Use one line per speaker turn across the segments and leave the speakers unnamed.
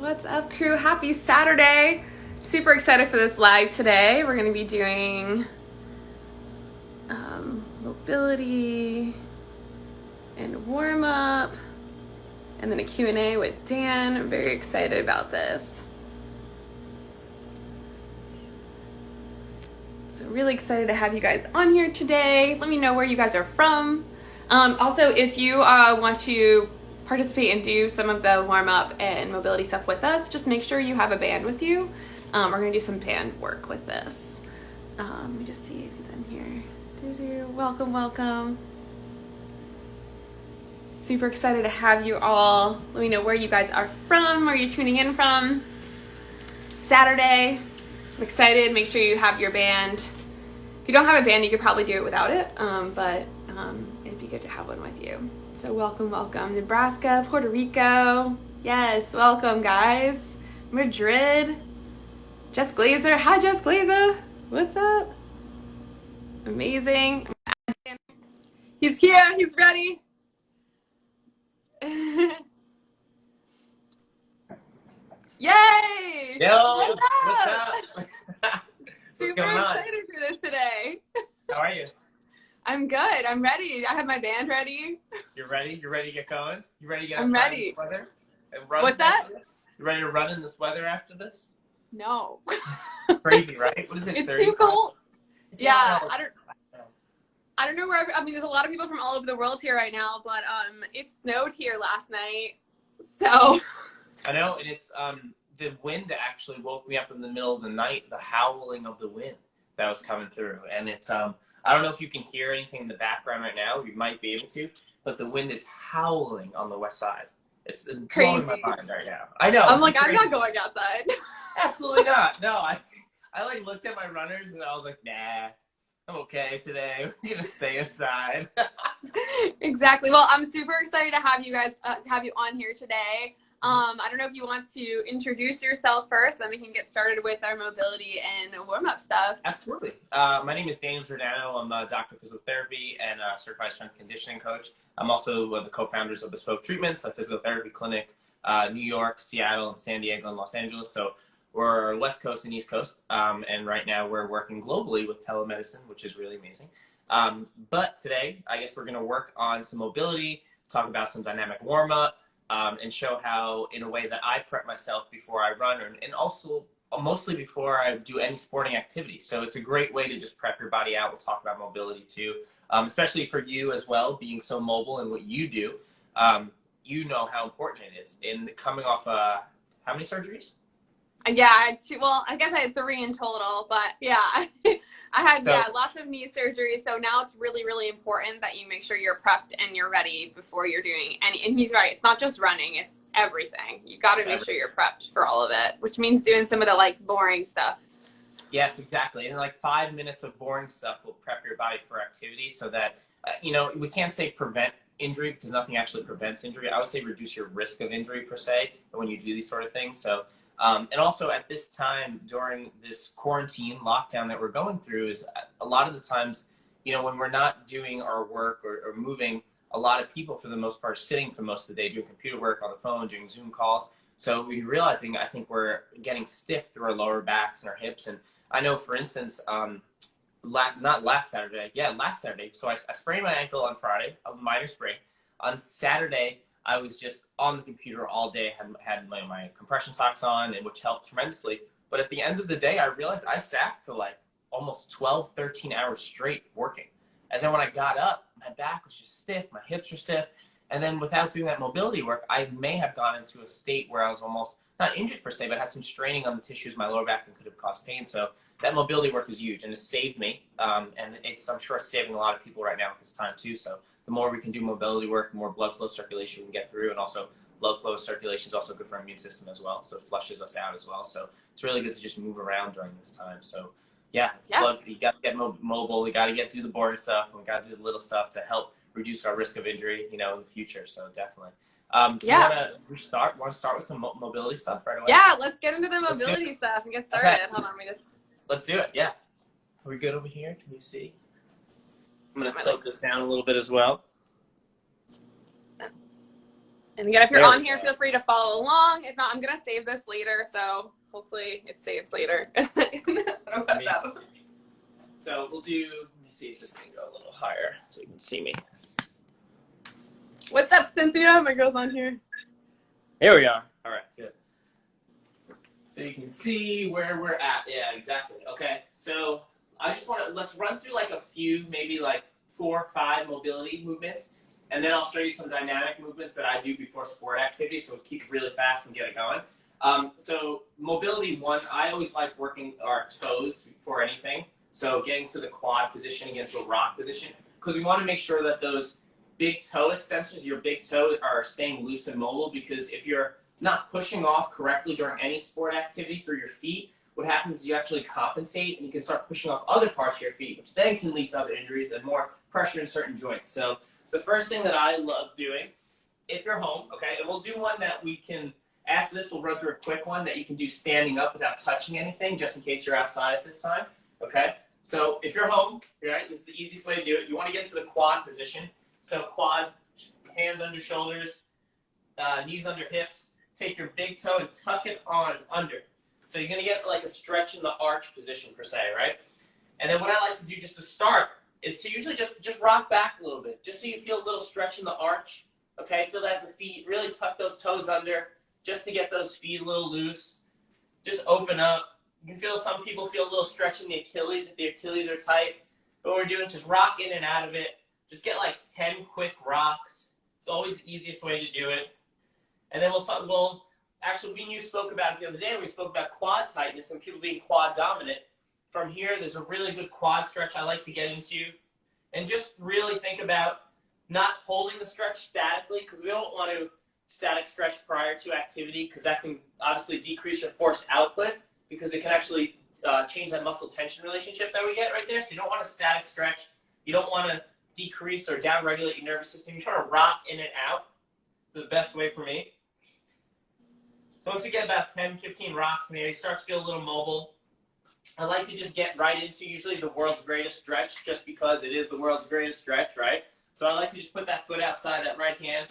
What's up, crew? Happy Saturday. Super excited for this live today. We're going to be doing mobility and warm-up and then a Q&A with Dan. I'm very excited about this. So really excited to have you guys on here today. Let me know where you guys are from. Also, if you want to participate and do some of the warm-up and mobility stuff with us, just make sure you have a band with you. We're going to do some band work with this. Let me just see if he's in here. Welcome, welcome. Super excited to have you all. Let me know where you guys are from, where you're tuning in from. Saturday. I'm excited. Make sure you have your band. If you don't have a band, you could probably do it without it, but it'd be good to have one with you. So welcome, welcome. Nebraska, Puerto Rico. Yes, welcome, guys. Madrid. Jess Glazer. Hi, Jess Glazer. What's up? Amazing. He's here. He's ready. Yay!
Yo,
What's up?
what's up?
Super excited for this today.
How are you?
I'm good. I'm ready. I have my band ready.
You're ready? You ready to get going? You ready to get
I'm
outside
ready.
in this weather? And run
What's that?
You ready to run in this weather after this?
No.
Crazy, right? What is it?
It's
35?
too cold.
It's
Yeah,
wild.
I don't know where. I mean, there's a lot of people from all over the world here right now, but it snowed here last night, so.
I know, and it's the wind actually woke me up in the middle of the night. The howling of the wind that was coming through, and it's I don't know if you can hear anything in the background right now. You might be able to, but the wind is howling on the west side. It's blowing my mind right now. I know.
I'm like, I'm not going outside.
Absolutely not. No, I like looked at my runners and I was like, nah, I'm okay today. We're gonna stay inside.
Exactly. Well, I'm super excited to have you guys, to have you on here today. I don't know if you want to introduce yourself first, then we can get started with our mobility and warm-up stuff.
Absolutely. My name is Daniel Giordano. I'm a doctor of physical therapy and a certified strength conditioning coach. I'm also one of the co-founders of Bespoke Treatments, a physical therapy clinic, New York, Seattle, and San Diego, and Los Angeles. So we're West Coast and East Coast, and right now we're working globally with telemedicine, which is really amazing. But today, I guess we're going to work on some mobility, talk about some dynamic warm-up, and show how, in a way that I prep myself before I run, and also mostly before I do any sporting activity. So it's a great way to just prep your body out. We'll talk about mobility too, especially for you as well, being so mobile in what you do. You know how important it is. In coming off, how many surgeries?
Yeah, I had two. Well, I guess I had 3 in total, but yeah, I had lots of knee surgery. So now it's really, really important that you make sure you're prepped and you're ready before you're doing any. And he's right; it's not just running; it's everything. You got to make sure you're prepped for all of it, which means doing some of the boring stuff.
Yes, exactly. And 5 minutes of boring stuff will prep your body for activity, so that we can't say prevent injury because nothing actually prevents injury. I would say reduce your risk of injury per se when you do these sort of things. So. And also at this time during this quarantine lockdown that we're going through is a lot of the times, when we're not doing our work or moving, a lot of people for the most part are sitting for most of the day doing computer work on the phone, doing Zoom calls. So we're realizing, I think we're getting stiff through our lower backs and our hips. And I know, for instance, last Saturday. So I sprained my ankle on Friday, a minor sprain. On Saturday, I was just on the computer all day, had my compression socks on, and which helped tremendously. But at the end of the day, I realized I sat for almost 12, 13 hours straight working. And then when I got up, my back was just stiff, my hips were stiff. And then without doing that mobility work, I may have gone into a state where I was almost not injured per se, but had some straining on the tissues of my lower back and could have caused pain. So that mobility work is huge, and it saved me. And I'm sure it's saving a lot of people right now at this time too. So the more we can do mobility work, the more blood flow circulation we can get through, and also blood flow circulation is also good for our immune system as well. So it flushes us out as well. So it's really good to just move around during this time. So blood, you got to get mobile. You got to get through the boring stuff, and we got to do the little stuff to help reduce our risk of injury, in the future. So definitely. Do you want to start with some mobility stuff right away?
Yeah, let's get into the mobility stuff and get started. Okay. Hold on,
Let's do it. Yeah. Are we good over here? Can you see? I'm going to tilt this down a little bit as well.
And again, if you're
There
on
we
here,
go.
feel free to follow along. If not, I'm going to save this later, so hopefully it saves later. I don't put it up.
So we'll do, let me see if this can go a little higher so you can see me.
What's up, Cynthia? My girl's on here.
Here we are. All right, good. So you can see where we're at. Yeah, exactly. Okay, so I just want to, let's run through like a few, maybe like 4 or 5 mobility movements, and then I'll show you some dynamic movements that I do before sport activity, so we'll keep it really fast and get it going. So mobility 1, I always like working our toes before anything. So getting to the quad position against a rock position, because we want to make sure that those big toe extensions, your big toe, are staying loose and mobile, because if you're not pushing off correctly during any sport activity through your feet, what happens is you actually compensate and you can start pushing off other parts of your feet, which then can lead to other injuries and more pressure in certain joints. So the first thing that I love doing, if you're home, okay, and we'll do one that we can, after this we'll run through a quick one that you can do standing up without touching anything, just in case you're outside at this time, okay? So if you're home, right, this is the easiest way to do it. You want to get to the quad position. So quad, hands under shoulders, knees under hips. Take your big toe and tuck it on under. So you're going to get like a stretch in the arch position per se, right? And then what I like to do just to start is to usually just rock back a little bit, just so you feel a little stretch in the arch. Okay, feel that in the feet. Really tuck those toes under just to get those feet a little loose. Just open up. You can feel some people feel a little stretch in the Achilles if the Achilles are tight. But what we're doing is just rock in and out of it. Just get like 10 quick rocks. It's always the easiest way to do it. And then we'll talk, actually, me and you spoke about it the other day. We spoke about quad tightness and people being quad dominant. From here, there's a really good quad stretch I like to get into. And just really think about not holding the stretch statically, because we don't want to static stretch prior to activity, because that can obviously decrease your force output, because it can actually change that muscle tension relationship that we get right there. So you don't want to static stretch. You don't want to decrease or down-regulate your nervous system. You're trying to rock in and out the best way for me. So once we get about 10, 15 rocks in there, you start to feel a little mobile. I like to just get right into usually the world's greatest stretch, just because it is the world's greatest stretch, right? So I like to just put that foot outside that right hand,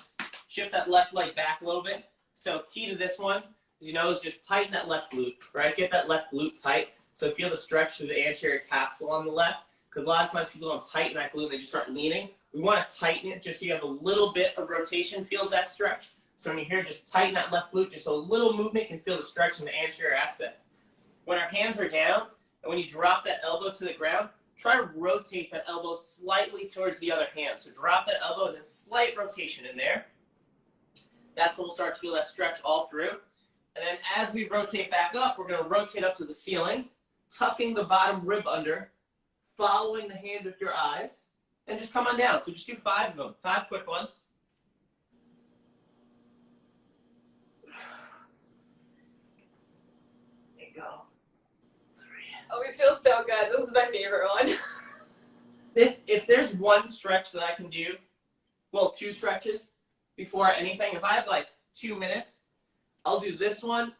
shift that left leg back a little bit. So key to this one, as you know, is just tighten that left glute, right? Get that left glute tight. So feel the stretch through the anterior capsule on the left, because a lot of times people don't tighten that glute and they just start leaning. We want to tighten it just so you have a little bit of rotation, feels that stretch. So when you're here, just tighten that left glute, just so a little movement can feel the stretch in the anterior aspect. When our hands are down, and when you drop that elbow to the ground, try to rotate that elbow slightly towards the other hand. So drop that elbow and then slight rotation in there. That's when we'll start to feel that stretch all through. And then as we rotate back up, we're going to rotate up to the ceiling, tucking the bottom rib under, following the hand with your eyes, and just come on down. So just do 5 of them, 5 quick ones. There you go. 3.
Always feels so good. This is my favorite one.
If there's one stretch that I can do, well, 2 stretches before anything, if I have like 2 minutes, I'll do this one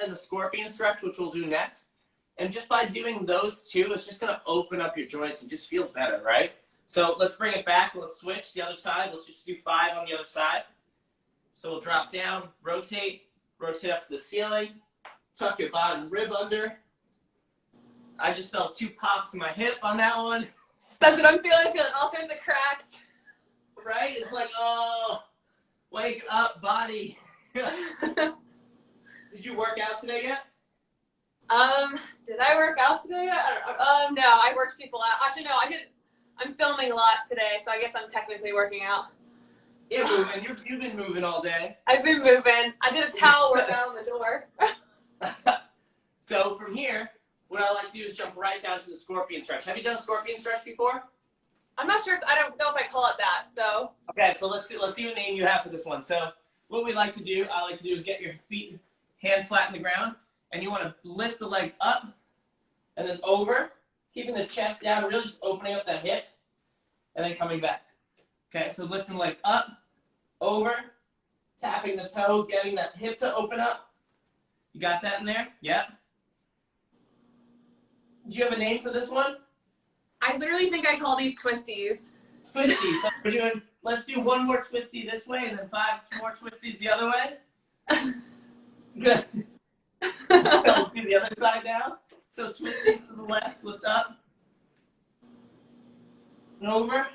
and the scorpion stretch, which we'll do next. And just by doing those 2, it's just going to open up your joints and just feel better, right? So let's bring it back. Let's switch the other side. Let's just do 5 on the other side. So we'll drop down, rotate up to the ceiling, tuck your bottom rib under. I just felt 2 pops in my hip on that one.
That's what I'm feeling all sorts of cracks.
Right? It's like, oh, wake up, body. Did you work out today yet?
Did I work out today? I don't know. No, I worked people out. Actually, no, I did. I'm filming a lot today, so I guess I'm technically working out.
You're moving. You've been moving all day.
I've been moving. I did a towel workout on the door.
So from here, what I like to do is jump right down to the scorpion stretch. Have you done a scorpion stretch before?
I'm not sure. I don't know if I call it that. So.
Okay, so let's see what name you have for this one. So what I like to do is get your feet, hands flat in the ground, and you want to lift the leg up and then over, keeping the chest down, really just opening up that hip, and then coming back. Okay, so lifting the leg up, over, tapping the toe, getting that hip to open up. You got that in there? Yep. Do you have a name for this one?
I literally think I call these twisties.
Twisties. So we're doing Let's do one more twisty this way and then 5 more twisties the other way. Good. We'll do the other side now. So twisties to the left, lift up. And over.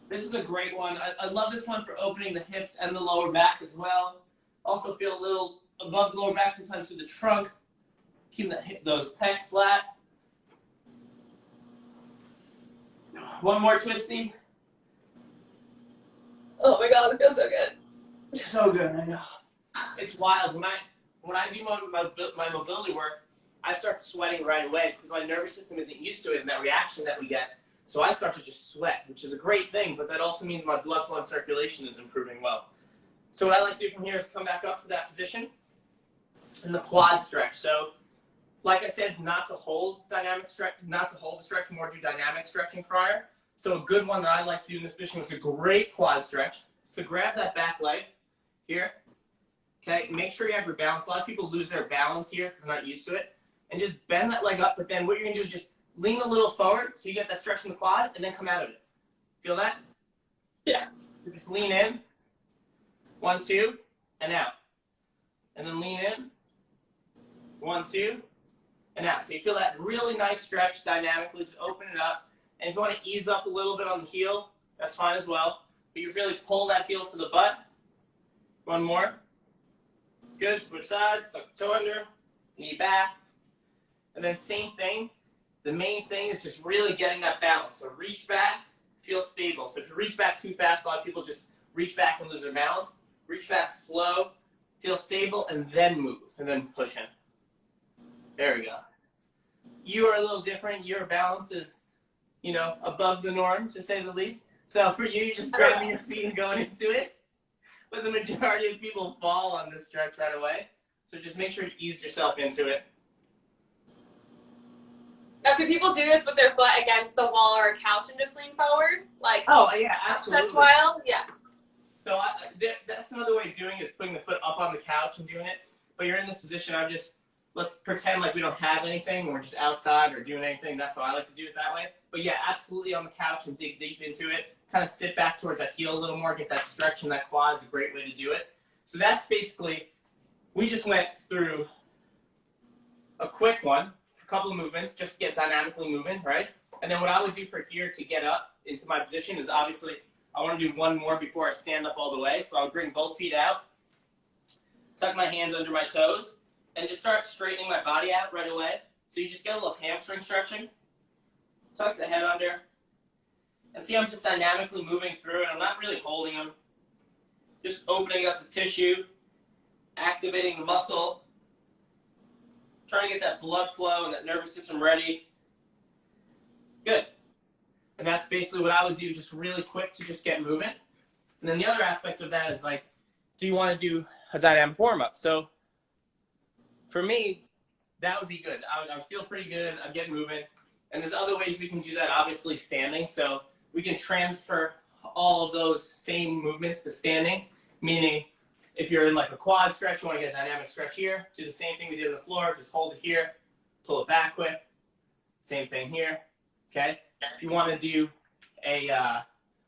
This is a great one. I love this one for opening the hips and the lower back as well. Also feel a little above the lower back sometimes through the trunk. Keep those pecs flat. One more twisty.
Oh my god, it feels so good.
So good, I know. It's wild. When I do my mobility work, I start sweating right away. It's because my nervous system isn't used to it and that reaction that we get. So I start to just sweat, which is a great thing, but that also means my blood flow and circulation is improving well. So what I like to do from here is come back up to that position and the quad stretch. So like I said, not to hold dynamic stretch, not to hold the stretch, more do dynamic stretching prior. So a good one that I like to do in this position was a great quad stretch. So grab that back leg here. Okay, make sure you have your balance. A lot of people lose their balance here because they're not used to it. And just bend that leg up, but then what you're gonna do is just lean a little forward so you get that stretch in the quad and then come out of it. Feel that?
Yes.
You just lean in. 1, 2, and out. And then lean in. 1, 2, and out. So you feel that really nice stretch dynamically. Just open it up. And if you want to ease up a little bit on the heel, that's fine as well. But you really pull that heel to the butt. One more. Good. Switch sides. Tuck the toe under. Knee back. And then same thing. The main thing is just really getting that balance. So reach back. Feel stable. So if you reach back too fast, a lot of people just reach back and lose their balance. Reach back slow. Feel stable. And then move. And then push in. There we go. You are a little different. Your balance is, you know, above the norm, to say the least. So for you, you're just grabbing your feet and going into it. But the majority of people fall on this stretch right away. So just make sure you ease yourself into it.
Now, can people do this with their foot against the wall or a couch and just lean forward? Like,
oh, yeah, absolutely.
That's wild. Yeah.
So that's another way of doing it, is putting the foot up on the couch and doing it. But you're in this position, let's pretend like we don't have anything, we're just outside or doing anything. That's how I like to do it that way. But yeah, absolutely on the couch and dig deep into it. Kind of sit back towards that heel a little more, get that stretch in that quad is a great way to do it. So that's basically, we just went through a quick one, a couple of movements, just to get dynamically moving, right? And then what I would do for here to get up into my position is obviously, I want to do one more before I stand up all the way. So I would bring both feet out, tuck my hands under my toes, and just start straightening my body out right away. So you just get a little hamstring stretching. Tuck the head under. And see, I'm just dynamically moving through it. I'm not really holding them. Just opening up the tissue, activating the muscle, trying to get that blood flow and that nervous system ready. Good. And that's basically what I would do, just really quick to just get moving. And then the other aspect of that is like, do you want to do a dynamic warm-up? So for me, that would be good. I would feel pretty good. I'd get moving. And there's other ways we can do that, obviously standing. So we can transfer all of those same movements to standing, meaning if you're in like a quad stretch, you want to get a dynamic stretch here, do the same thing we did on the floor, just hold it here, pull it back quick. Same thing here, okay? If you want to do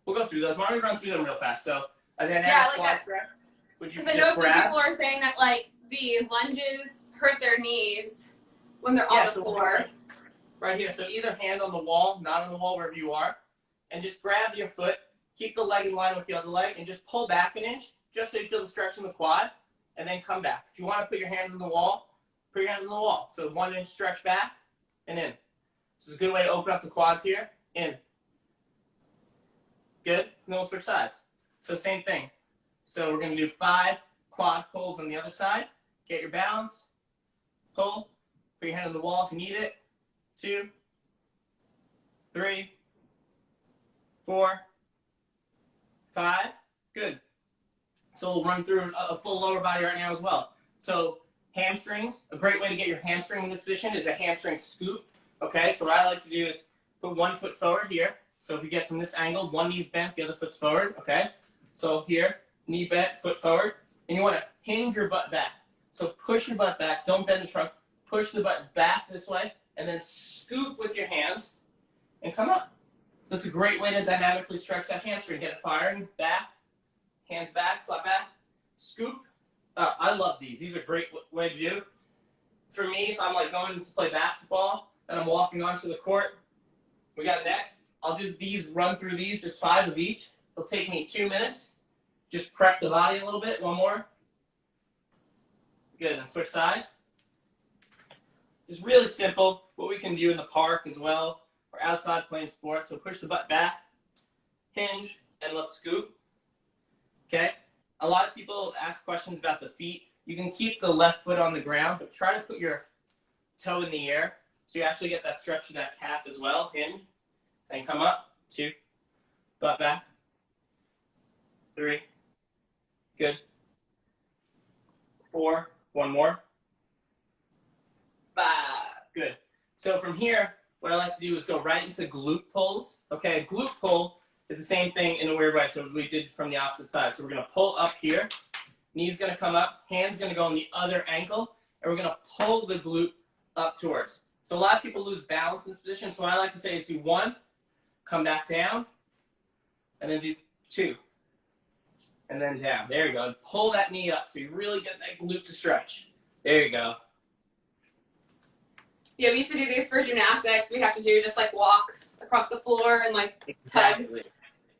we'll go through those. Why don't we run through them real fast? So a dynamic quad stretch, would you just
Because I know some
grab?
people are saying that like the lunges hurt their knees when they're on the floor.
Right here. So either hand on the wall, not on the wall, wherever you are, and just grab your foot, keep the leg in line with the other leg, and just pull back an inch, just so you feel the stretch in the quad, and then come back. If you want to put your hand on the wall, put your hand on the wall. So 1 inch stretch back and in. This is a good way to open up the quads here. In. Good. And then we'll switch sides. So same thing. So we're going to do 5 quad pulls on the other side. Get your balance. Pull. Put your hand on the wall if you need it. 2, 3, 4, 5. Good. So we'll run through a full lower body right now as well. So hamstrings, a great way to get your hamstring in this position is a hamstring scoop. Okay, so what I like to do is put 1 foot forward here. So if you get from this angle, one knee's bent, the other foot's forward. Okay, so here, knee bent, foot forward. And you want to hinge your butt back. So push your butt back, don't bend the trunk. Push the butt back this way, and then scoop with your hands and come up. So it's a great way to dynamically stretch that hamstring. Get it firing, back, hands back, flat back, scoop. I love these. These are a great way to do. For me, if I'm like going to play basketball and I'm walking onto the court, we got next. I'll do these, run through these, just 5 of each. It'll take me 2 minutes. Just prep the body a little bit. One more. Good, and switch sides. Just really simple. What we can do in the park as well, or outside playing sports. So push the butt back, hinge, and let's scoop. Okay? A lot of people ask questions about the feet. You can keep the left foot on the ground, but try to put your toe in the air so you actually get that stretch of that calf as well. Hinge, and come up. 2, butt back. 3, good. 4, one more. 5, good. So from here, what I like to do is go right into glute pulls. Okay, a glute pull is the same thing in a weird way. So we did from the opposite side. So we're going to pull up here. Knee's going to come up. Hand's going to go on the other ankle. And we're going to pull the glute up towards. So a lot of people lose balance in this position. So what I like to say is do 1, come back down, and then do 2. And then down. There you go. And pull that knee up so you really get that glute to stretch. There you go.
Yeah, we used to do these for gymnastics. We have to do just like walks across the floor and like
Exactly.
tug.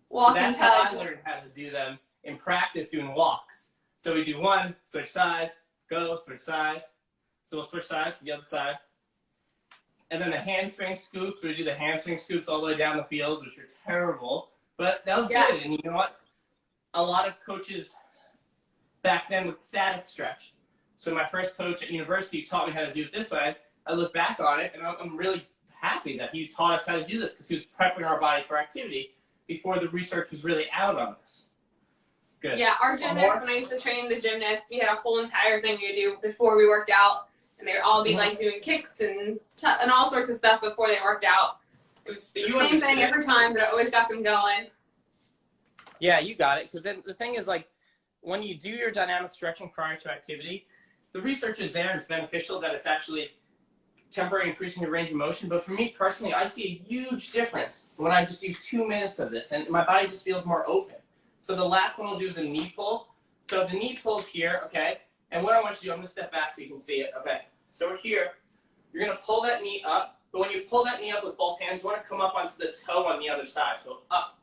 Walk
So
and
that's how I
tug.
learned how to do them in practice doing walks. So we do 1, switch sides, go, switch sides. So we'll switch sides to the other side. And then the hamstring scoops, we do the hamstring scoops all the way down the field, which are terrible. But that was good. And you know what? A lot of coaches back then would static stretch. So my first coach at university taught me how to do it this way. I look back on it, and I'm really happy that he taught us how to do this because he was prepping our body for activity before the research was really out on this. Good.
Yeah, our gymnasts, when I used to train the gymnasts, we had a whole entire thing we would do before we worked out. And they would all be like doing kicks and all sorts of stuff before they worked out. It was the same thing every time, but I always got them going.
Yeah, you got it. Because then the thing is, like, when you do your dynamic stretching prior to activity, the research is there and it's beneficial that it's actually temporarily increasing your range of motion. But for me personally, I see a huge difference when I just do 2 minutes of this, and my body just feels more open. So the last one we'll do is a knee pull. So the knee pull's here, okay? And what I want you to do, I'm going to step back so you can see it. Okay, so we're here. You're going to pull that knee up. But when you pull that knee up with both hands, you want to come up onto the toe on the other side. So up.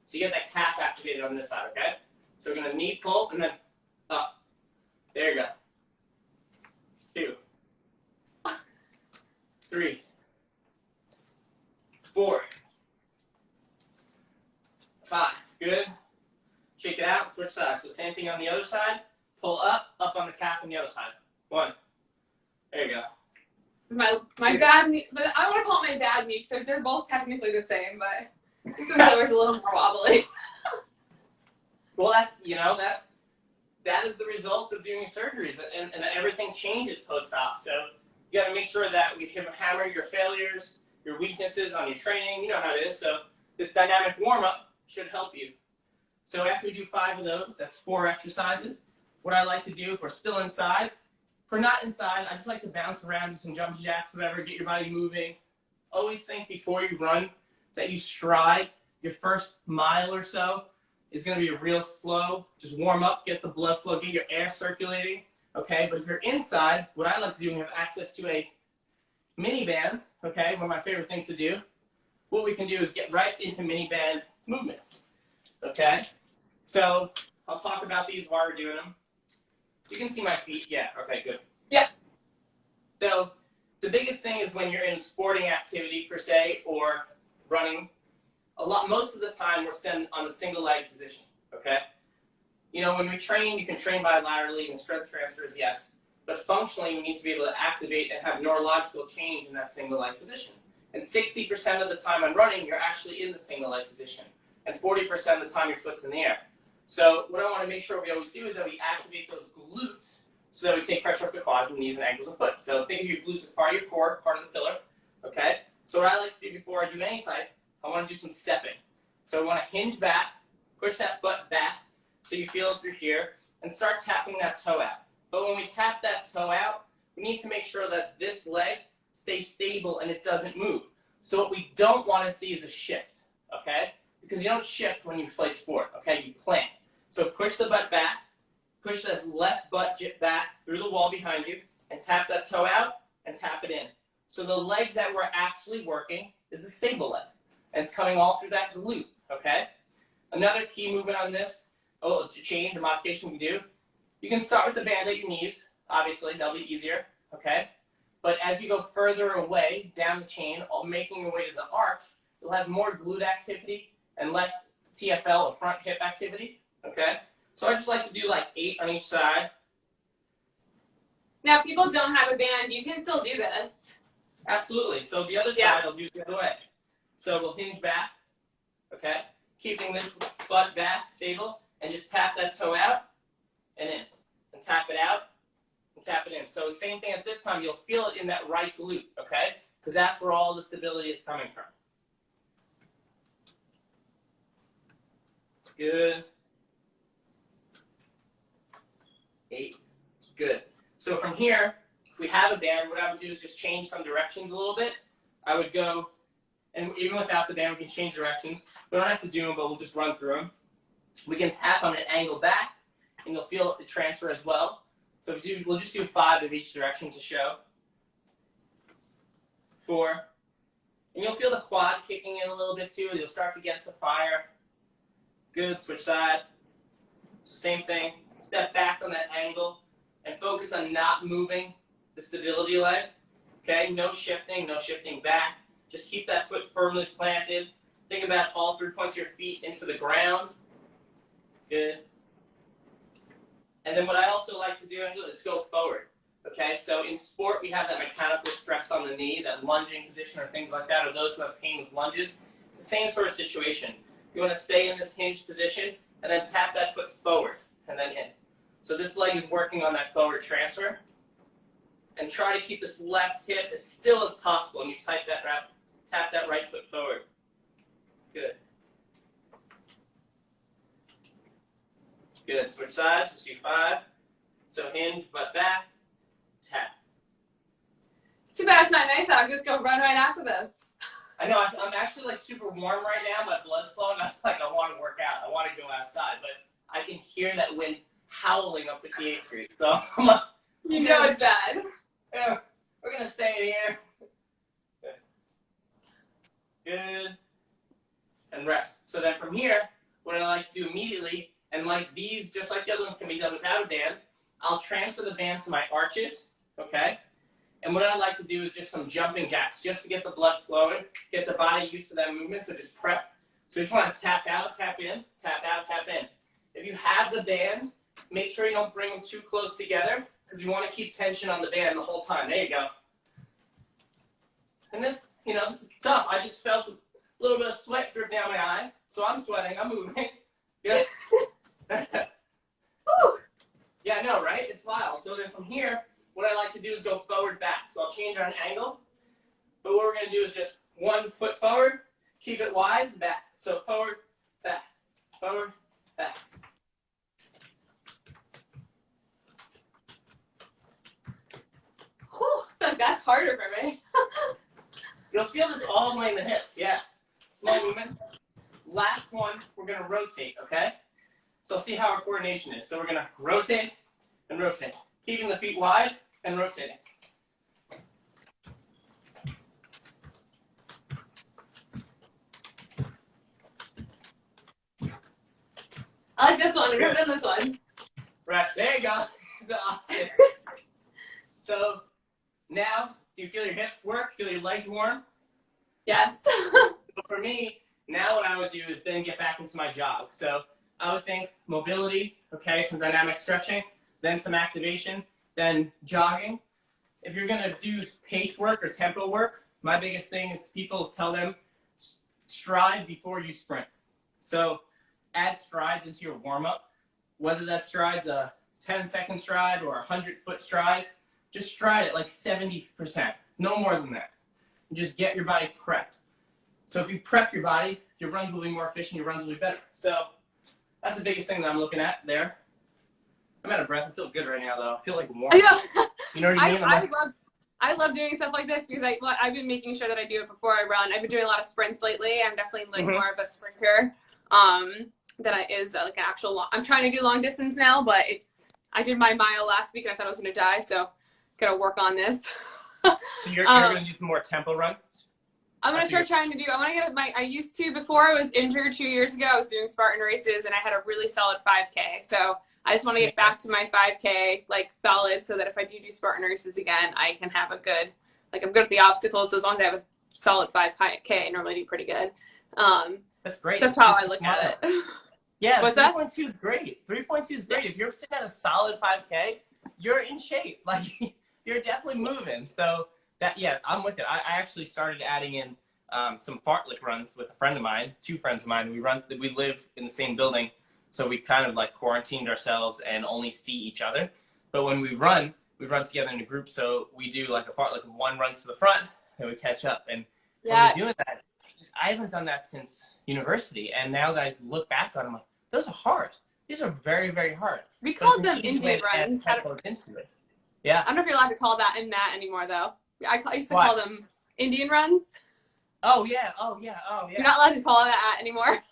So you get that calf activated on this side, okay? So we're going to knee pull and then up. There you go. 2, 3, 4, 5. Good. Shake it out, switch sides. So same thing on the other side. Pull up on the calf on the other side. 1. There you go.
My bad knee, but I want to call it my bad knee, so they're both technically the same, but this one's always a little more wobbly.
Well, that is the result of doing surgeries, and everything changes post-op. So you got to make sure that we hammer your failures, your weaknesses on your training. You know how it is. So this dynamic warm-up should help you. So after we do 5 of those, that's 4 exercises. What I like to do if we're still inside, if we're not inside, I just like to bounce around, do some jumping jacks, whatever, get your body moving. Always think before you run that you stride. Your first mile or so is going to be real slow. Just warm up, get the blood flow, get your air circulating. Okay, but if you're inside, what I like to do when you have access to a mini band, okay, one of my favorite things to do, what we can do is get right into mini band movements. Okay, so I'll talk about these while we're doing them. You can see my feet. Yeah, okay, good.
Yeah.
So the biggest thing is when you're in sporting activity per se or running, most of the time we're standing on the single leg position, okay? You know, when we train, you can train bilaterally and strength transfers, yes. But functionally, we need to be able to activate and have neurological change in that single leg position. And 60% of the time I'm running, you're actually in the single leg position. And 40% of the time your foot's in the air. So what I want to make sure we always do is that we activate those glutes so that we take pressure off the quads and knees and ankles and foot. So think of your glutes as part of your core, part of the pillar, okay? So what I like to do before I do any type, I want to do some stepping. So I want to hinge back, push that butt back so you feel it through here, and start tapping that toe out. But when we tap that toe out, we need to make sure that this leg stays stable and it doesn't move. So what we don't want to see is a shift, okay? Because you don't shift when you play sport, okay? You plant. So push the butt back, push this left butt back through the wall behind you, and tap that toe out and tap it in. So the leg that we're actually working is the stable leg, and it's coming all through that glute, okay? Another key movement on this, to change, a modification we can do, you can start with the band at your knees, obviously, that'll be easier, okay? But as you go further away down the chain, making your way to the arch, you'll have more glute activity and less TFL or front hip activity, okay? So I just like to do like 8 on each side.
Now, if people don't have a band, you can still do this.
Absolutely. So the other side, I'll do it the other way. So we'll hinge back, okay? Keeping this butt back stable, and just tap that toe out and in, and tap it out and tap it in. So same thing at this time, you'll feel it in that right glute, okay? Because that's where all the stability is coming from. Good. 8. Good. So from here, if we have a band, what I would do is just change some directions a little bit. I would go, and even without the band, we can change directions. We don't have to do them, but we'll just run through them. We can tap on an angle back, and you'll feel it transfer as well. So we'll just do 5 of each direction to show. 4. And you'll feel the quad kicking in a little bit too. You'll start to get to fire. Good. Switch side. So same thing. Step back on that angle and focus on not moving the stability leg. Okay? No shifting back. Just keep that foot firmly planted. Think about all 3 points of your feet into the ground. Good. And then what I also like to do, Angela, is go forward. Okay, so in sport, we have that mechanical stress on the knee, that lunging position or things like that, or those who have pain with lunges. It's the same sort of situation. You want to stay in this hinged position and then tap that foot forward and then in. So this leg is working on that forward transfer. And try to keep this left hip as still as possible. And you tap that right foot forward. Good. Good. Switch sides. Just do 5. So hinge, butt back, tap.
It's too bad it's not nice out. Just go run right after this.
I know. I'm actually like super warm right now. My blood's flowing. I'm like, I want to work out. I want to go outside, but I can hear that wind howling up the T8 Street. So I'm like,
you know it's bad.
Yeah, we're gonna stay in here. Good. And rest. So then from here, what I like to do immediately, and like these, just like the other ones can be done without a band, I'll transfer the band to my arches, okay? And what I like to do is just some jumping jacks, just to get the blood flowing, get the body used to that movement, so just prep. So you just want to tap out, tap in, tap out, tap in. If you have the band, make sure you don't bring them too close together, because you want to keep tension on the band the whole time. There you go. And this, this is tough. I just felt a little bit of sweat drip down my eye, so I'm sweating, I'm moving. Good. Yeah, I know, right? It's wild. So then from here, what I like to do is go forward back. So I'll change our angle. But what we're going to do is just 1 foot forward, keep it wide, back. So forward, back, forward, back.
Whew, that's harder for me.
You'll feel this all the way in the hips, yeah. Small movement. Last one, we're going to rotate, okay? So see how our coordination is. So we're going to rotate and rotate, keeping the feet wide and rotating.
I like this one. I've never done this one.
Rest. There you go. So opposite. So now, do you feel your hips work? Feel your legs warm?
Yes.
So for me, now what I would do is then get back into my jog. So I would think mobility, okay, some dynamic stretching, then some activation, then jogging. If you're going to do pace work or tempo work, my biggest thing is people tell them stride before you sprint. So add strides into your warm-up, whether that stride's a 10-second stride or a 100-foot stride. Just stride it like 70%, no more than that. And just get your body prepped. So if you prep your body, your runs will be more efficient, your runs will be better. So that's the biggest thing that I'm looking at there. I'm out of breath. I feel good right now, though. I feel like warm.
I know.
You know what I mean?
I love doing stuff like this because I've been making sure that I do it before I run. I've been doing a lot of sprints lately. I'm definitely like more of a sprinter than I is like an actual long. I'm trying to do long distance now, but I did my mile last week and I thought I was going to die, so gotta work on this.
So you're going to do some more tempo runs?
I'm going to start trying to do, I want to get I used to, before I was injured 2 years ago, I was doing Spartan races and I had a really solid 5K. So I just want to get back to my 5K, like solid, so that if I do Spartan races again, I can have a good, like I'm good at the obstacles. So as long as I have a solid 5K, I normally do pretty good.
That's great.
So that's how I look at it.
Yeah,
what's that?
3.2 is great. 3.2 is great. If you're sitting at a solid 5K, you're in shape. Like you're definitely moving. So that, yeah, I'm with it. I actually started adding in some fartlek runs with a friend of mine, 2 friends of mine. We live in the same building, so we kind of like quarantined ourselves and only see each other. But when we run together in a group. So we do like a fartlek, one runs to the front, and we catch up. And when we're doing that, I haven't done that since university. And now that I look back on them, I'm like, those are hard. These are very, very hard.
We called them Indian runs.
Into it. Yeah.
I don't know if you're allowed to call that anymore, though. I used to call them Indian runs.
Oh, yeah. You're
not allowed to call it that anymore.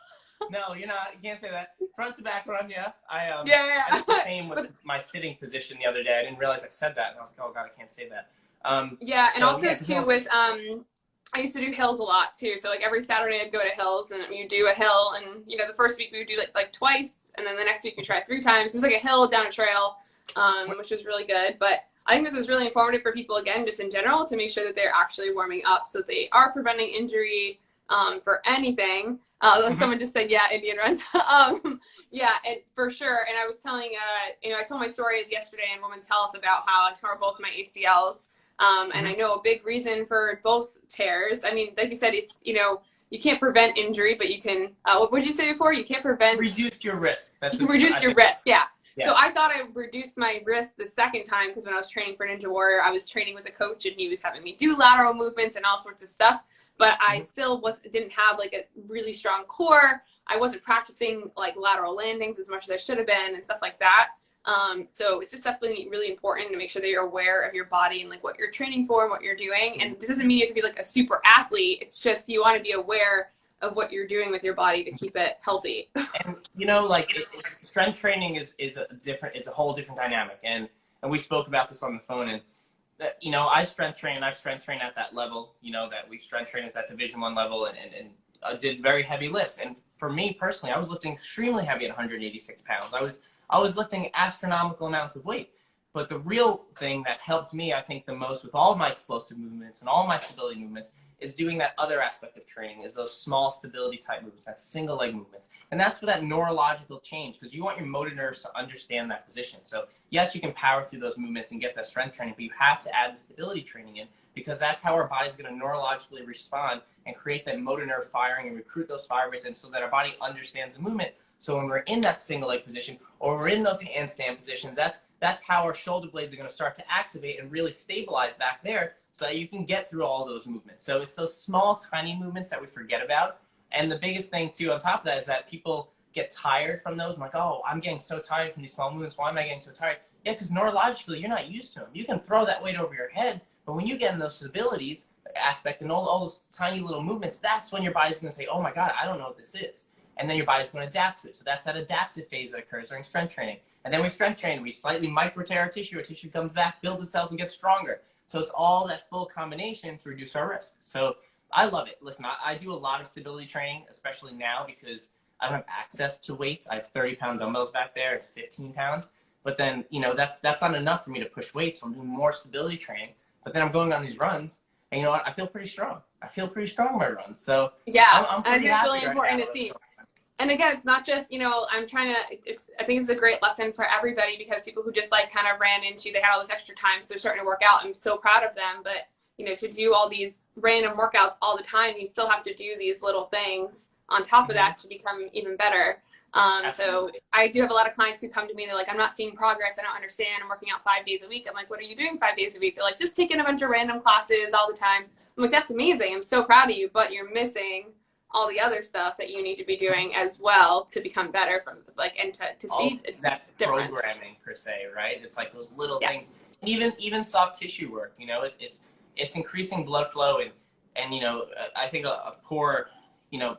No, you're not. You can't say that. Front to back run, yeah. I did the same with my sitting position the other day. I didn't realize I said that, and I was like, oh, God, I can't say that.
With I used to do hills a lot too. So like every Saturday I'd go to hills and you do a hill, and the first week we would do like twice, and then the next week we try 3 times. It was like a hill down a trail, which was really good. But I think this is really informative for people, again, just in general, to make sure that they're actually warming up so they are preventing injury for anything. Someone just said, yeah, Indian runs. Yeah, and for sure. And I was telling, I told my story yesterday in Women's Health about how I tore both my ACLs. And I know a big reason for both tears. I mean, like you said, it's, you can't prevent injury, but you can, what did you say before? You can't prevent.
Reduce your risk.
You can reduce your risk, yeah. So I thought I reduced my risk the second time because when I was training for Ninja Warrior, I was training with a coach and he was having me do lateral movements and all sorts of stuff. But I still didn't have like a really strong core. I wasn't practicing like lateral landings as much as I should have been and stuff like that. So it's just definitely really important to make sure that you're aware of your body and like what you're training for and what you're doing. And it doesn't mean you have to be like a super athlete. It's just you want to be aware of what you're doing with your body to keep it healthy.
And strength training is a whole different dynamic. And we spoke about this on the phone. And I've strength trained at that level. That we strength trained at that Division I level and did very heavy lifts. And for me personally, I was lifting extremely heavy at 186 pounds. I was lifting astronomical amounts of weight. But the real thing that helped me, I think, the most with all of my explosive movements and all my stability movements is doing that other aspect of training, is those small stability type movements, that single leg movements. And that's for that neurological change, because you want your motor nerves to understand that position. So yes, you can power through those movements and get that strength training, but you have to add the stability training in, because that's how our body's going to neurologically respond and create that motor nerve firing and recruit those fibers in so that our body understands the movement. So when we're in that single leg position or we're in those handstand positions, that's how our shoulder blades are going to start to activate and really stabilize back there so that you can get through all those movements. So it's those small, tiny movements that we forget about. And the biggest thing, too, on top of that is that people get tired from those. I'm like, oh, I'm getting so tired from these small movements. Why am I getting so tired? Yeah, because neurologically, you're not used to them. You can throw that weight over your head, but when you get in those stabilities aspect and all those tiny little movements, that's when your body's going to say, oh, my God, I don't know what this is. And then your body's going to adapt to it. So that's that adaptive phase that occurs during strength training. And then we strength train, we slightly micro tear our tissue comes back, builds itself, and gets stronger. So it's all that full combination to reduce our risk. So I love it. Listen, I do a lot of stability training, especially now because I don't have access to weights. I have 30-pound dumbbells back there at 15 pounds. But then, that's not enough for me to push weights. So I'm doing more stability training. But then I'm going on these runs, and you know what? I feel pretty strong. I feel pretty strong in my runs. So
yeah,
I'm
I think it's really
right
important to see. And again, it's not just, I think it's a great lesson for everybody, because people who just like kind of they had all this extra time, so they're starting to work out. I'm so proud of them. But, to do all these random workouts all the time, you still have to do these little things on top of that to become even better. So I do have a lot of clients who come to me, they're like, I'm not seeing progress. I don't understand. I'm working out 5 days a week. I'm like, what are you doing 5 days a week? They're like, just taking a bunch of random classes all the time. I'm like, that's amazing. I'm so proud of you, but you're missing all the other stuff that you need to be doing as well to become better and to see
that
difference.
Programming per se, right? It's like those little things. even soft tissue work, you know, it's increasing blood flow, and you know, I think a poor, you know,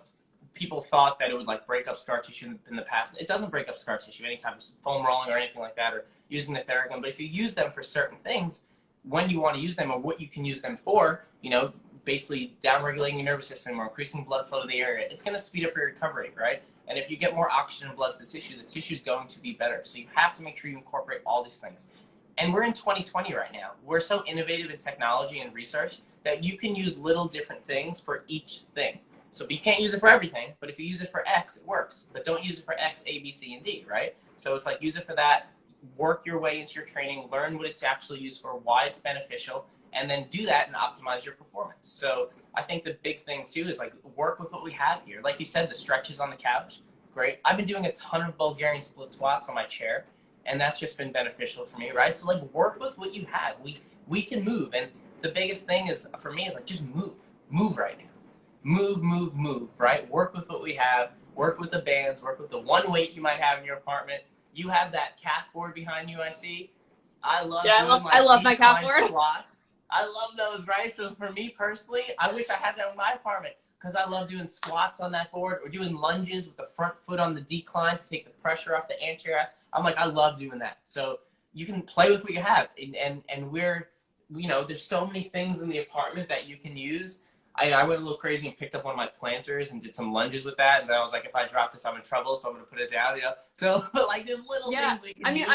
people thought that it would like break up scar tissue in the past. It doesn't break up scar tissue anytime foam rolling or anything like that, or using the Theragun. But if you use them for certain things, when you want to use them or what you can use them for, you know, basically down-regulating your nervous system or increasing blood flow to the area, it's going to speed up your recovery, right? And if you get more oxygen and blood to the tissue is going to be better. So you have to make sure you incorporate all these things. And we're in 2020 right now. We're so innovative in technology and research that you can use little different things for each thing. So you can't use it for everything, but if you use it for X, it works. But don't use it for X, A, B, C, and D, right? So it's like use it for that, work your way into your training, learn what it's actually used for, why it's beneficial, and then do that and optimize your performance. So I think the big thing too is like work with what we have here. Like you said, the stretches on the couch, great. I've been doing a ton of Bulgarian split squats on my chair, and that's just been beneficial for me, right? So like work with what you have. We can move, and the biggest thing is for me is like just move right now. Move, right? Work with what we have, work with the bands, work with the one weight you might have in your apartment. You have that calf board behind you, I see. I love
my calf board.
Squats. I love those, right? So for me personally, I wish I had that in my apartment because I love doing squats on that board or doing lunges with the front foot on the decline to take the pressure off the anterior ass. I'm like, I love doing that. So you can play with what you have. And we're, you know, there's so many things in the apartment that you can use. I went a little crazy and picked up one of my planters and did some lunges with that. And then I was like, if I drop this, I'm in trouble. So I'm going to put it down, you know? So like there's little things we can use.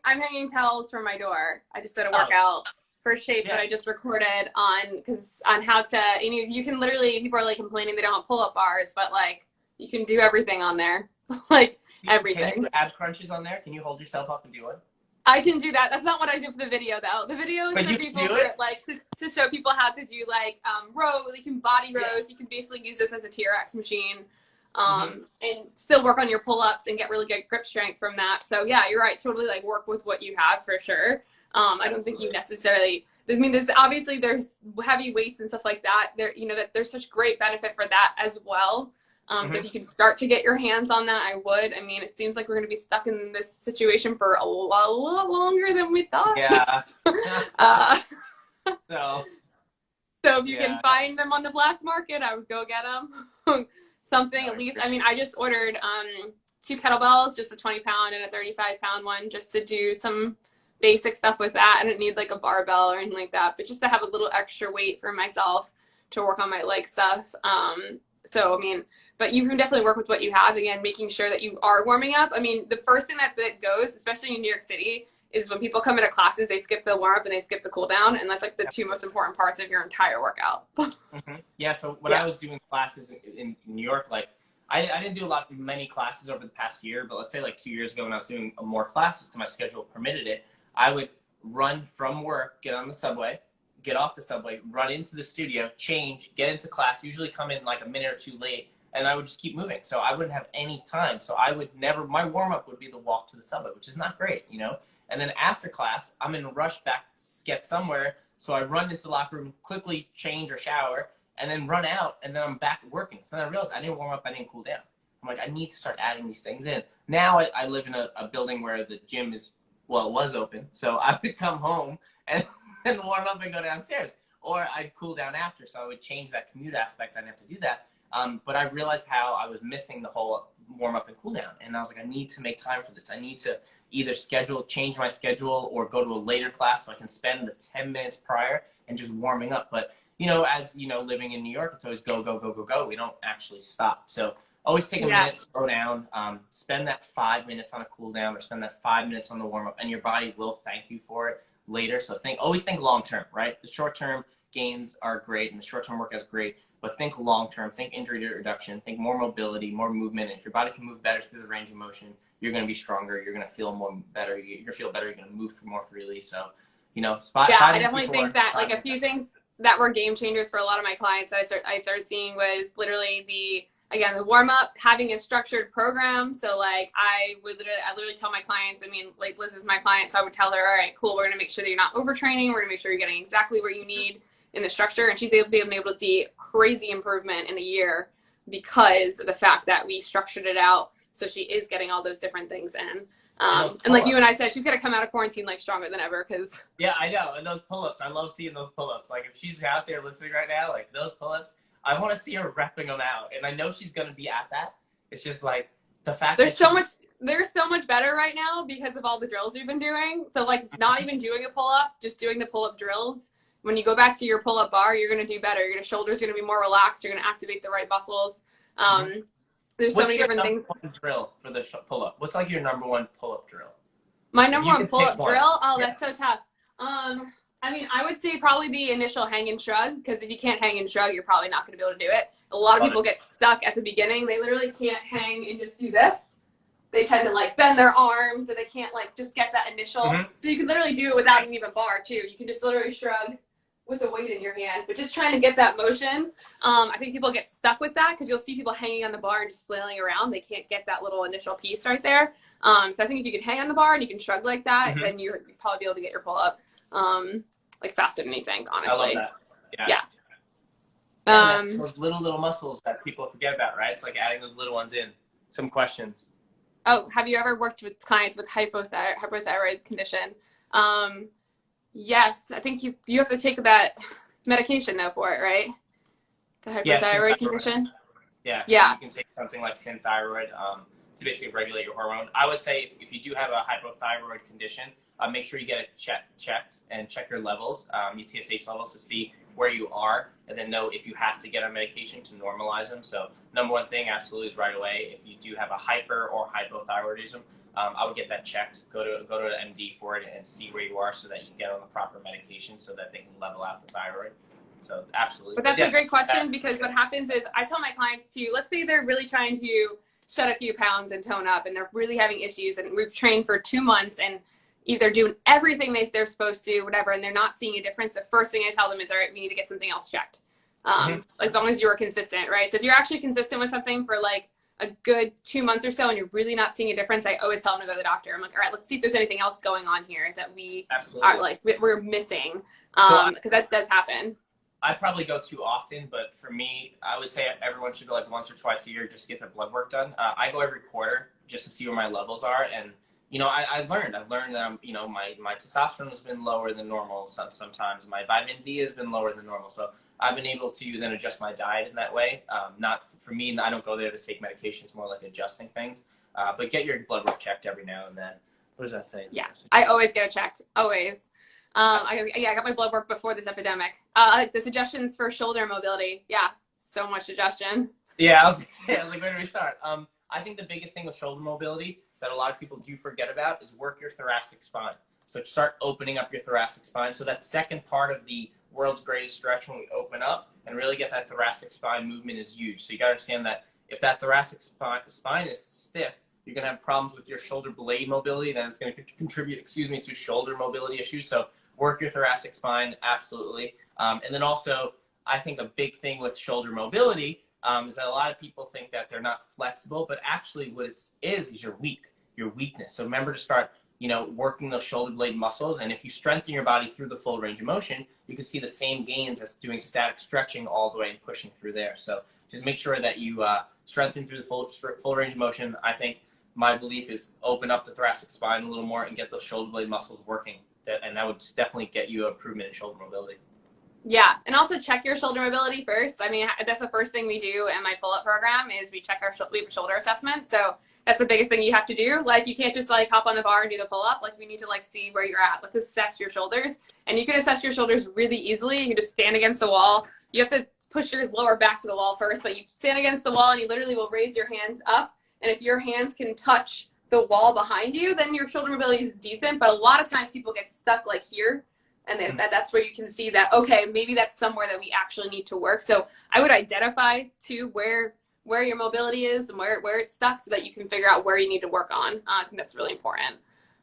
I'm hanging towels from my door. I just did a workout for shape that I just recorded on how to, you can literally, people are like complaining they don't have pull-up bars, but like you can do everything on there. Like everything.
Can you do ab crunches on there? Can you hold yourself up and do it?
I can do that. That's not what I did for the video though. The video is for people like to show people how to do like rows. You can body rows. Yeah. You can basically use this as a TRX machine, and still work on your pull-ups and get really good grip strength from that. So yeah, you're right. Totally like work with what you have for sure. I don't think you necessarily. I mean, there's heavy weights and stuff like that. That there's such great benefit for that as well. So if you can start to get your hands on that, I would. I mean, it seems like we're going to be stuck in this situation for a lot longer than we thought.
Yeah.
So if you can find them on the black market, I would go get them. Something at least. I mean, I just ordered 2 kettlebells, just a 20-pound and a 35-pound one, just to do some basic stuff with that. I don't need like a barbell or anything like that, but just to have a little extra weight for myself to work on my leg stuff. So, I mean, but you can definitely work with what you have. Again, making sure that you are warming up. I mean, the first thing that goes, especially in New York City, is when people come into classes, they skip the warm up and they skip the cool down. And that's like the 2 most important parts of your entire workout.
Yeah. So when I was doing classes in New York, like I didn't do many classes over the past year, but let's say like 2 years ago when I was doing more classes to my schedule permitted it, I would run from work, get on the subway, get off the subway, run into the studio, change, get into class, usually come in like a minute or 2 late, and I would just keep moving. So I wouldn't have any time. So I would never, my warm-up would be the walk to the subway, which is not great, you know? And then after class, I'm in a rush back to get somewhere. So I run into the locker room, quickly change or shower, and then run out, and then I'm back working. So then I realized I didn't warm up, I didn't cool down. I'm like, I need to start adding these things in. Now I live in a building where the gym is, well, it was open. So I would come home and warm up and go downstairs, or I'd cool down after. So I would change that commute aspect. I didn't have to do that. But I realized how I was missing the whole warm up and cool down. And I was like, I need to make time for this. I need to either change my schedule or go to a later class so I can spend the 10 minutes prior and just warming up. But, you know, as you know, living in New York, it's always go, go, go, go, go. We don't actually stop. So always take a minute, slow down, spend that 5 minutes on a cool down or spend that 5 minutes on the warm up, and your body will thank you for it later. So always think long term, right? The short term gains are great and the short term workout is great, but think long term, think injury reduction, think more mobility, more movement. And if your body can move better through the range of motion, you're going to be stronger, you're going to feel better, you're going to feel better, you're going to move more freely. So, you know,
I definitely think that like a few things that were game changers for a lot of my clients that I started seeing was literally the warm up, having a structured program. So like I literally tell my clients, I mean, like Liz is my client, so I would tell her, all right, cool, we're going to make sure that you're not overtraining. We're going to make sure you're getting exactly where you need in the structure. And she's been able to see crazy improvement in a year because of the fact that we structured it out. So she is getting all those different things in. And like you and I said, she's gonna come out of quarantine like stronger than ever because
yeah, I know. And those pull-ups, I love seeing those pull-ups. Like if she's out there listening right now, like those pull-ups, I want to see her repping them out. And I know she's gonna be at that. It's just like the fact
they're so much better right now because of all the drills we've been doing. So like not even doing a pull-up, just doing the pull-up drills. When you go back to your pull-up bar, you're gonna do better. Your shoulders are gonna be more relaxed. You're gonna activate the right muscles. There's so many different things.
What's your drill for the pull-up? What's like your number one pull-up drill?
My number one pull-up drill? Oh, yeah. That's so tough. I mean, I would say probably the initial hang and shrug, because if you can't hang and shrug, you're probably not going to be able to do it. A lot of people get stuck at the beginning. They literally can't hang and just do this. They tend to like bend their arms, or they can't like just get that initial. So you can literally do it without an even bar too. You can just literally shrug with a weight in your hand, but just trying to get that motion. I think people get stuck with that because you'll see people hanging on the bar and just flailing around. They can't get that little initial piece right there. So I think if you can hang on the bar and you can shrug like that, then you'll probably be able to get your pull up like faster than you think, honestly.
I love that.
Yeah.
That's those little muscles that people forget about, right? It's like adding those little ones in. Some questions.
Oh, have you ever worked with clients with hypothyroid condition? Yes, I think you have to take that medication though for it, right? The hypothyroid condition.
Yeah. So
yeah.
You can take something like Synthroid to basically regulate your hormone. I would say if you do have a hypothyroid condition, make sure you get it checked and check your levels, your TSH levels, to see where you are, and then know if you have to get on medication to normalize them. So number one thing absolutely is right away, if you do have a hyper or hypothyroidism, I would get that checked. Go to an MD for it and see where you are so that you get on the proper medication so that they can level out the thyroid. So absolutely.
But that's a great question, because what happens is I tell my clients to, let's say they're really trying to shed a few pounds and tone up and they're really having issues, and we've trained for 2 months and either doing everything they're supposed to, whatever, and they're not seeing a difference. The first thing I tell them is, all right, we need to get something else checked. As long as you are consistent, right? So if you're actually consistent with something for like a good 2 months or so and you're really not seeing a difference, I always tell them to go to the doctor. I'm like, all right, let's see if there's anything else going on here that we are like, we're missing. Because that does happen.
I probably go too often, but for me, I would say everyone should go like once or twice a year just to get their blood work done. I go every quarter just to see where my levels are. And, you know, I've learned that, you know, my testosterone has been lower than normal sometimes. My vitamin D has been lower than normal. So I've been able to then adjust my diet in that way. Not for me, I don't go there to take medications, more like adjusting things. But get your blood work checked every now and then. What does that say?
Yeah, I always get it checked, always. I got my blood work before this epidemic. The suggestions for shoulder mobility. Yeah, so much suggestion.
Yeah, I was like, where do we start? I think the biggest thing with shoulder mobility that a lot of people do forget about is work your thoracic spine. So start opening up your thoracic spine. So that second part of the world's greatest stretch, when we open up and really get that thoracic spine movement, is huge. So you got to understand that if that thoracic spine is stiff, you're going to have problems with your shoulder blade mobility. Then it's going to contribute, to shoulder mobility issues. So work your thoracic spine, absolutely. And then also, I think a big thing with shoulder mobility is that a lot of people think that they're not flexible, but actually what it is your weakness. So remember to start, you know, working those shoulder blade muscles. And if you strengthen your body through the full range of motion, you can see the same gains as doing static stretching all the way and pushing through there. So just make sure that you strengthen through the full range of motion. I think my belief is open up the thoracic spine a little more and get those shoulder blade muscles working. And that would definitely get you improvement in shoulder mobility.
Yeah, and also check your shoulder mobility first. I mean, that's the first thing we do in my pull-up program is we check we have a shoulder assessment. So that's the biggest thing you have to do. Like, you can't just like hop on the bar and do the pull-up. Like, we need to like see where you're at. Let's assess your shoulders. And you can assess your shoulders really easily. You can just stand against a wall. You have to push your lower back to the wall first, but you stand against the wall and you literally will raise your hands up. And if your hands can touch the wall behind you, then your shoulder mobility is decent. But a lot of times people get stuck like here, and that's where you can see that, okay, maybe that's somewhere that we actually need to work. So I would identify too where your mobility is and where it's stuck, so that you can figure out where you need to work on. I think that's really important.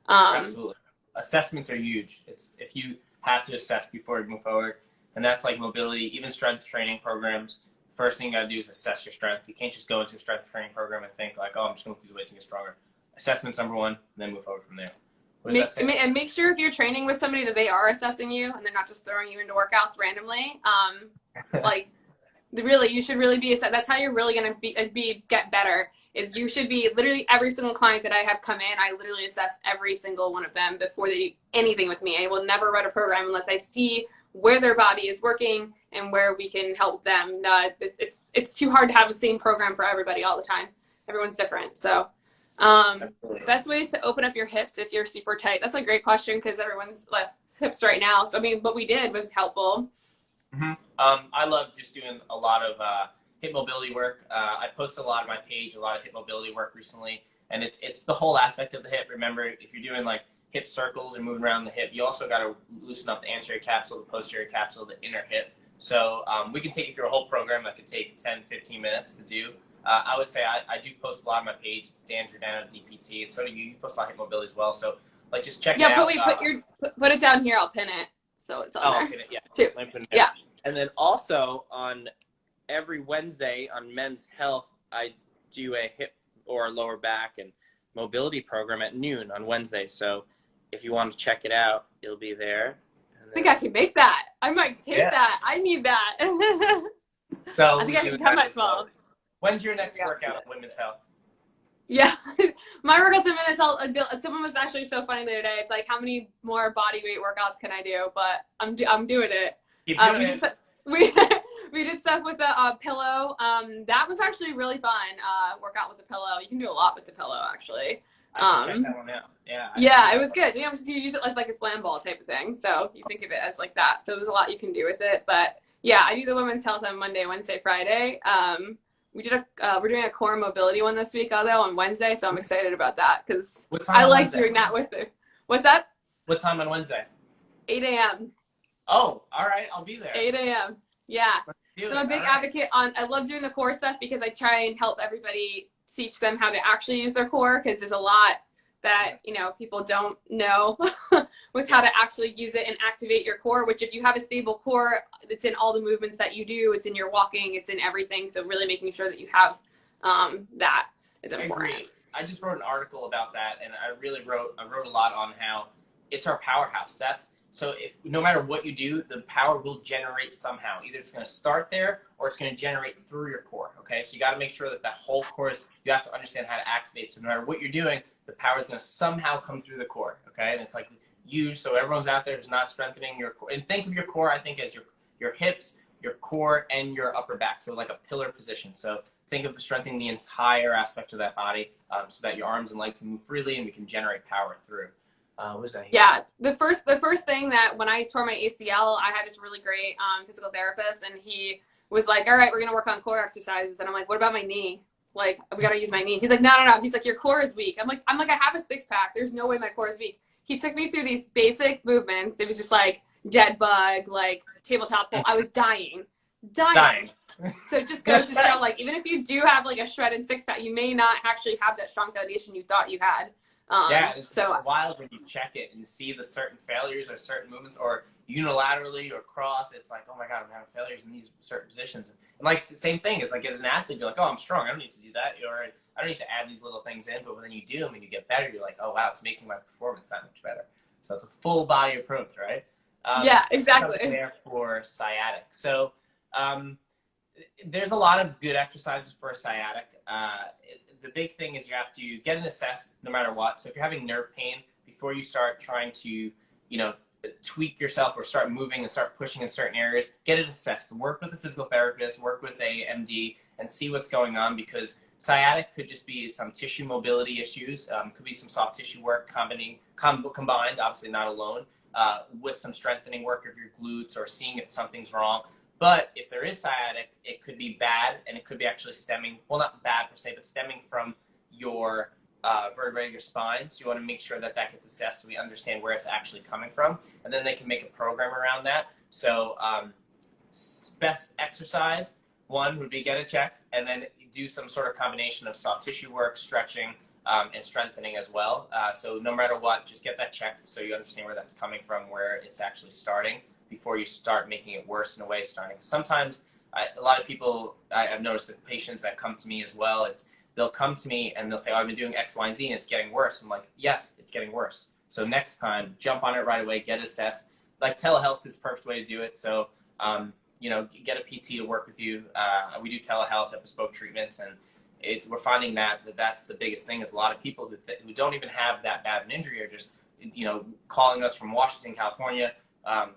Absolutely. Assessments are huge. It's if you have to assess before you move forward, and that's like mobility, even strength training programs. First thing you gotta do is assess your strength. You can't just go into a strength training program and think like, oh, I'm just gonna lift these weights and get stronger. Assessment's number one, and then move forward from there.
Make sure if you're training with somebody that they are assessing you and they're not just throwing you into workouts randomly. Like, Really, you should really be assessed. That's how you're really going to get better. Is you should be literally every single client that I have come in, I literally assess every single one of them before they do anything with me. I will never write a program unless I see where their body is working and where we can help them. It's too hard to have the same program for everybody all the time. Everyone's different. So best ways to open up your hips if you're super tight. That's a great question because everyone's left hips right now. So I mean, what we did was helpful.
Mm-hmm. I love just doing a lot of hip mobility work. I posted a lot on my page, a lot of hip mobility work recently, and it's the whole aspect of the hip. Remember, if you're doing like hip circles and moving around the hip, you also got to loosen up the anterior capsule, the posterior capsule, the inner hip. So we can take you through a whole program that could take 10, 15 minutes to do. I would say I do post a lot on my page. It's Dan Giordano, DPT, and so do you. You post a lot of hip mobility as well. So like just check it out.
Put it down here. I'll pin it so it's on there.
I'll pin it. Yeah.
Too.
Let me put it
yeah.
And then also on every Wednesday on Men's Health, I do a hip or lower back and mobility program at noon on Wednesday. So if you want to check it out, it'll be there.
I think I can make that. I might take that. I need that.
So
I think I can come at 12.
When's your next workout at Women's Health?
Yeah, my workouts at Women's Health. Someone was actually so funny the other day. It's like, how many more body weight workouts can I do? But I'm doing it.
Keep doing it.
We did stuff with the pillow. That was actually really fun. Workout with the pillow. You can do a lot with the pillow, actually.
Check that one out.
Yeah, it was good. You know, just you use it as like a slam ball type of thing. So you think of it as like that. So there's a lot you can do with it. But yeah, I do the Women's Health on Monday, Wednesday, Friday. We're doing a core mobility one this week, although on Wednesday. So I'm excited about that because I like doing that with it. What's that?
What time on Wednesday?
8 a.m.
Oh, all right. I'll be there.
8 a.m. Yeah. So I'm a big advocate I love doing the core stuff because I try and help everybody teach them how to actually use their core because there's a lot that, you know, people don't know with how to actually use it and activate your core, which if you have a stable core, it's in all the movements that you do. It's in your walking. It's in everything. So really making sure that you have that is important.
I agree. I just wrote an article about that, and I wrote a lot on how it's our powerhouse. So if no matter what you do, the power will generate somehow. Either it's going to start there or it's going to generate through your core. Okay, so you got to make sure that whole core you have to understand how to activate. So no matter what you're doing, the power is going to somehow come through the core. Okay, and it's like huge. So everyone's out there who's not strengthening your core, and think of your core, I think, as your hips, your core, and your upper back. So like a pillar position. So think of strengthening the entire aspect of that body so that your arms and legs can move freely and we can generate power through. What was that?
Yeah, the first thing that when I tore my ACL, I had this really great physical therapist, and he was like, "All right, we're gonna work on core exercises," and I'm like, "What about my knee? Like, we gotta use my knee." He's like, "No. He's like, "Your core is weak." I'm like, I have a 6-pack. There's no way my core is weak. He took me through these basic movements. It was just like dead bug, like tabletop pole. I was dying. So it just goes to show, like, even if you do have like a shredded 6-pack, you may not actually have that strong foundation you thought you had.
It's so wild when you check it and see the certain failures or certain movements or unilaterally or cross. It's like, oh my God, I'm having failures in these certain positions. And like the same thing is like as an athlete, you're like, oh, I'm strong. I don't need to do that. Or I don't need to add these little things in. But when you do them and you get better, you're like, oh wow, it's making my performance that much better. So it's a full body approach, right?
Yeah, exactly.
There for sciatic. So there's a lot of good exercises for sciatic. The big thing is you have to get it assessed no matter what. So if you're having nerve pain, before you start trying to, tweak yourself or start moving and start pushing in certain areas, get it assessed. Work with a physical therapist, work with a MD, and see what's going on because sciatic could just be some tissue mobility issues. Could be some soft tissue work combined, obviously not alone, with some strengthening work of your glutes or seeing if something's wrong. But if there is sciatic, it could be bad, and it could be actually stemming, well, not bad per se, but stemming from your vertebrae, your spine. So you want to make sure that gets assessed so we understand where it's actually coming from. And then they can make a program around that. So best exercise, one would be get it checked, and then do some sort of combination of soft tissue work, stretching, and strengthening as well. So no matter what, just get that checked so you understand where that's coming from, where it's actually starting, before you start making it worse in a way starting. Sometimes a lot of people, I've noticed that patients that come to me as well, they'll come to me and they'll say, oh, I've been doing X, Y, and Z and it's getting worse. I'm like, yes, it's getting worse. So next time, jump on it right away, get assessed. Like telehealth is the perfect way to do it. So you know, get a PT to work with you. We do telehealth at Bespoke Treatments, and we're finding that's the biggest thing is a lot of people who don't even have that bad an injury are just, you know, calling us from Washington, California,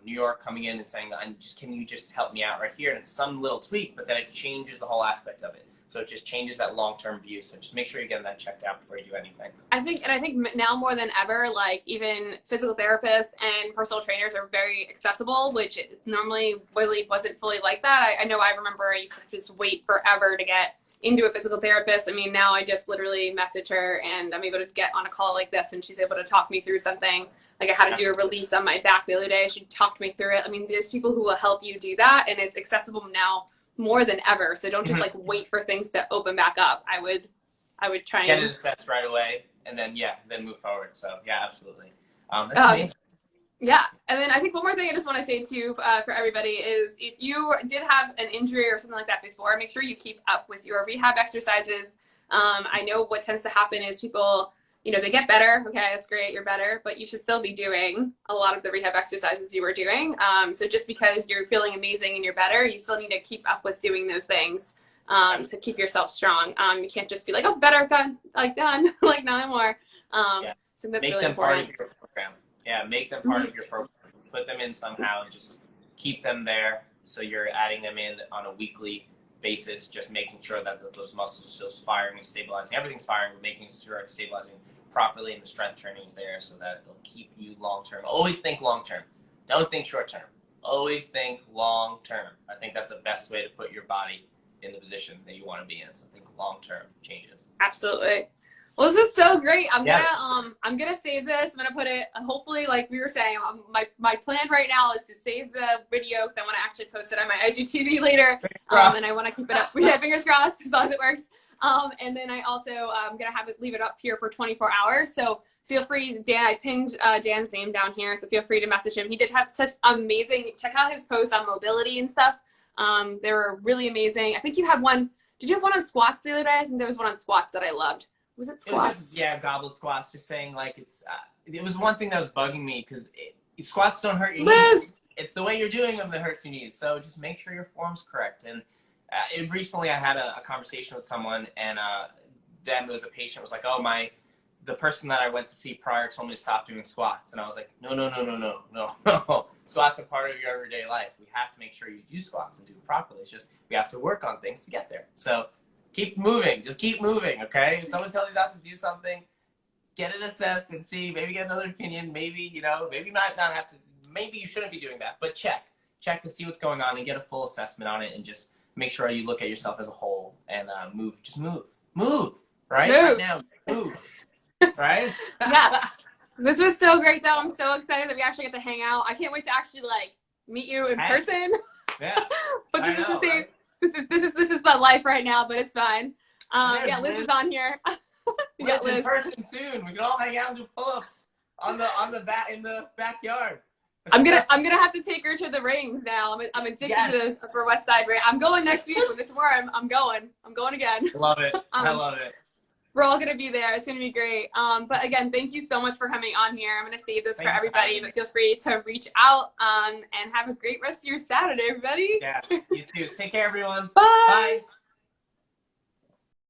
New York, coming in and saying, can you just help me out right here? And it's some little tweak, but then it changes the whole aspect of it. So it just changes that long-term view. So just make sure you're getting that checked out before you do anything.
I think now more than ever, like even physical therapists and personal trainers are very accessible, which is normally really wasn't fully like that. I know I remember I used to just wait forever to get into a physical therapist. I mean, now I just literally message her and I'm able to get on a call like this and she's able to talk me through something. Like I had to do a release on my back the other day. She talked me through it. I mean, there's people who will help you do that, and it's accessible now more than ever. So don't just like wait for things to open back up. I would try and
get it assessed right away, and then move forward. So yeah, absolutely. That's amazing.
Yeah, and then I think one more thing I just want to say too for everybody is if you did have an injury or something like that before, make sure you keep up with your rehab exercises. I know what tends to happen is people, you know, they get better. Okay, that's great, you're better, but you should still be doing a lot of the rehab exercises you were doing. So just because you're feeling amazing and you're better, you still need to keep up with doing those things to keep yourself strong. You can't just be like, oh, better, done, like not anymore. So that's
Make
really
them
important.
part of your program. Yeah, make them part of your program. Put them in somehow and just keep them there. So you're adding them in on a weekly basis, just making sure that those muscles are still firing and stabilizing. Everything's firing, but making sure it's stabilizing properly and the strength training is there so that it'll keep you long term. Always think long term. Don't think short term. Always think long term. I think that's the best way to put your body in the position that you want to be in. So think long term changes.
Absolutely. Well, this is so great. I'm gonna save this. I'm gonna put it, hopefully, like we were saying, my plan right now is to save the video because I want to actually post it on my IGTV later, and I want to keep it up. Yeah, fingers crossed, as long as it works. And then I also I'm gonna leave it up here for 24 hours. So feel free, Dan. I pinned Dan's name down here, so feel free to message him. He did have such amazing. Check out his posts on mobility and stuff. They were really amazing. I think you had one. Did you have one on squats the other day? I think there was one on squats that I loved. Was it squats?
Goblet squats. Just saying, like it was one thing that was bugging me because squats don't hurt your
Liz!
knees. It's the way you're doing them that hurts your knees. So just make sure your form's correct. And recently I had a conversation with someone, and then there was a patient was like, "Oh, the person that I went to see prior told me to stop doing squats," and I was like, "No. Squats are part of your everyday life. We have to make sure you do squats and do it properly. It's just we have to work on things to get there." So keep moving. Just keep moving, okay? If someone tells you not to do something, get it assessed and see. Maybe get another opinion. Maybe, you know, maybe you might not have to. Maybe you shouldn't be doing that. But check to see what's going on and get a full assessment on it, and just make sure you look at yourself as a whole and move. Just move, right?
Move.
Right now, move, right?
Yeah. This was so great, though. I'm so excited that we actually get to hang out. I can't wait to actually like meet you in person.
Yeah.
But this is the same. Right? This is the life right now, but it's fine. Liz is on here.
Liz in person soon. We can all hang out and do pull-ups in the backyard.
I'm gonna have to take her to the rings now. I'm addicted to this Upper West Side ring. I'm going next week. When it's more, I'm going. I'm going again.
Love it. I love it.
We're all gonna be there. It's gonna be great. But again, thank you so much for coming on here. I'm gonna save this for everybody, but feel free to reach out and have a great rest of your Saturday, everybody.
Yeah, you too. Take care, everyone.
Bye.
Bye.